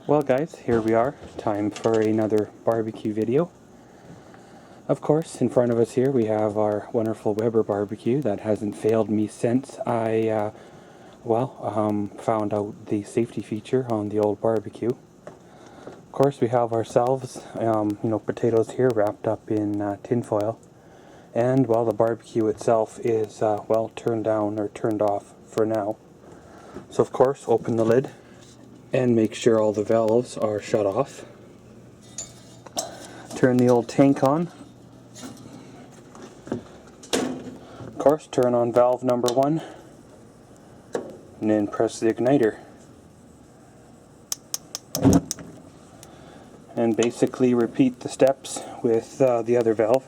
Well guys, here we are, time for another barbecue video. Of course, in front of us here we have our wonderful Weber barbecue that hasn't failed me since I, found out the safety feature on the old barbecue. Of course, we have ourselves, potatoes here wrapped up in tin foil. And, well, the barbecue itself is, turned down or turned off for now. So, of course, open the lid and make sure all the valves are shut off. Turn the old tank on. Of course, turn on valve number 1 and then press the igniter. And basically repeat the steps with the other valve.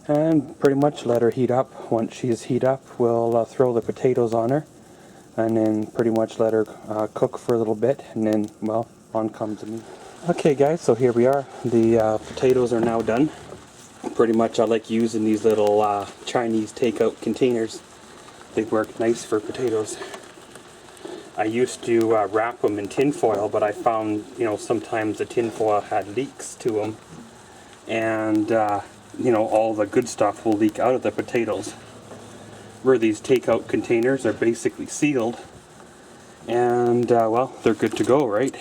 And pretty much let her heat up. Once she's heat up, we'll throw the potatoes on her and then pretty much let her cook for a little bit, and then, well, on comes the meat. Okay guys, so here we are. The potatoes are now done. Pretty much I like using these little Chinese takeout containers. They work nice for potatoes. I used to wrap them in tin foil, but I found, sometimes the tin foil had leaks to them, and all the good stuff will leak out of the potatoes. Where these takeout containers are basically sealed, and they're good to go, right?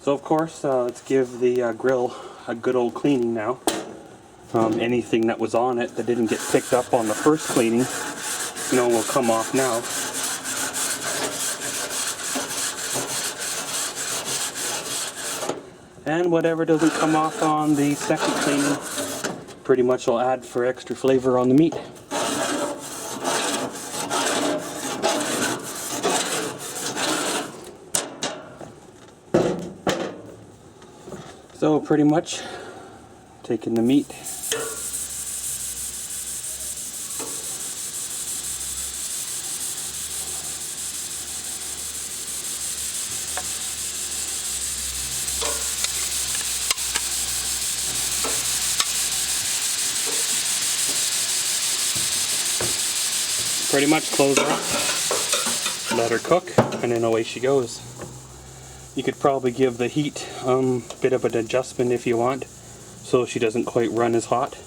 So of course, let's give the grill a good old cleaning now. Anything that was on it that didn't get picked up on the first cleaning, will come off now. And whatever doesn't come off on the second cleaning, pretty much will add for extra flavor on the meat. So pretty much taking the meat, pretty much close her up, let her cook, and then away she goes. You could probably give the heat a bit of an adjustment if you want, so she doesn't quite run as hot.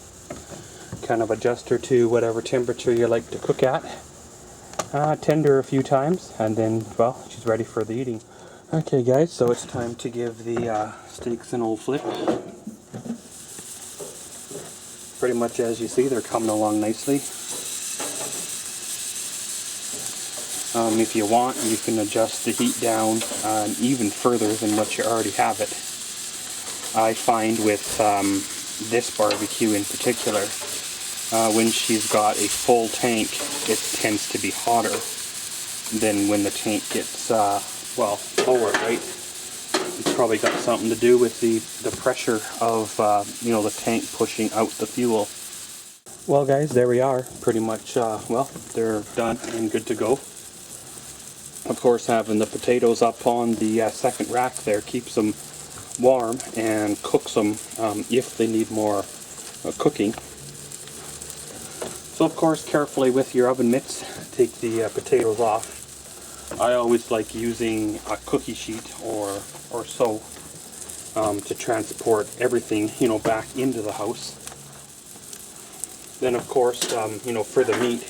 Kind of adjust her to whatever temperature you like to cook at. Tender a few times, and then, well, she's ready for the eating. Okay guys, so it's time to give the steaks an old flip. Pretty much as you see, they're coming along nicely. If you want, you can adjust the heat down even further than what you already have it. I find with this barbecue in particular, when she's got a full tank, it tends to be hotter than when the tank gets, lower, right? It's probably got something to do with the pressure of, the tank pushing out the fuel. Well guys, there we are. Pretty much, they're done and good to go. Of course, having the potatoes up on the second rack there keeps them warm and cooks them if they need more cooking. So of course, carefully with your oven mitts, take the potatoes off. I always like using a cookie sheet or so to transport everything, back into the house. Then of course, for the meat,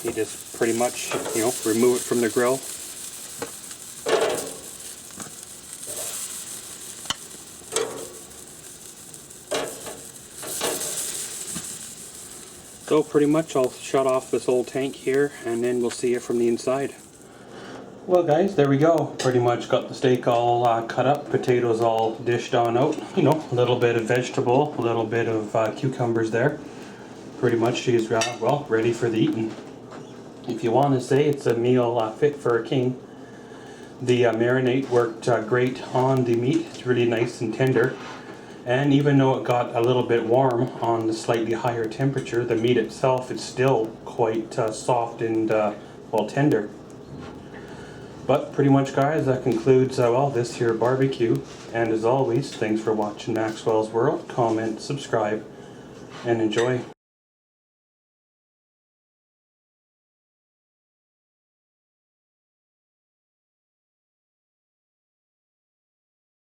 you just pretty much, remove it from the grill. So pretty much I'll shut off this old tank here, and then we'll see it from the inside. Well guys, there we go. Pretty much got the steak all cut up, potatoes all dished on out. A little bit of vegetable, a little bit of cucumbers there. Pretty much she's, ready for the eating. If you want to say it's a meal fit for a king. The marinade worked great on the meat. It's really nice and tender. And even though it got a little bit warm on the slightly higher temperature, the meat itself is still quite soft and, tender. But pretty much guys, that concludes, this here barbecue. And as always, thanks for watching Maxwell's World. Comment, subscribe, and enjoy.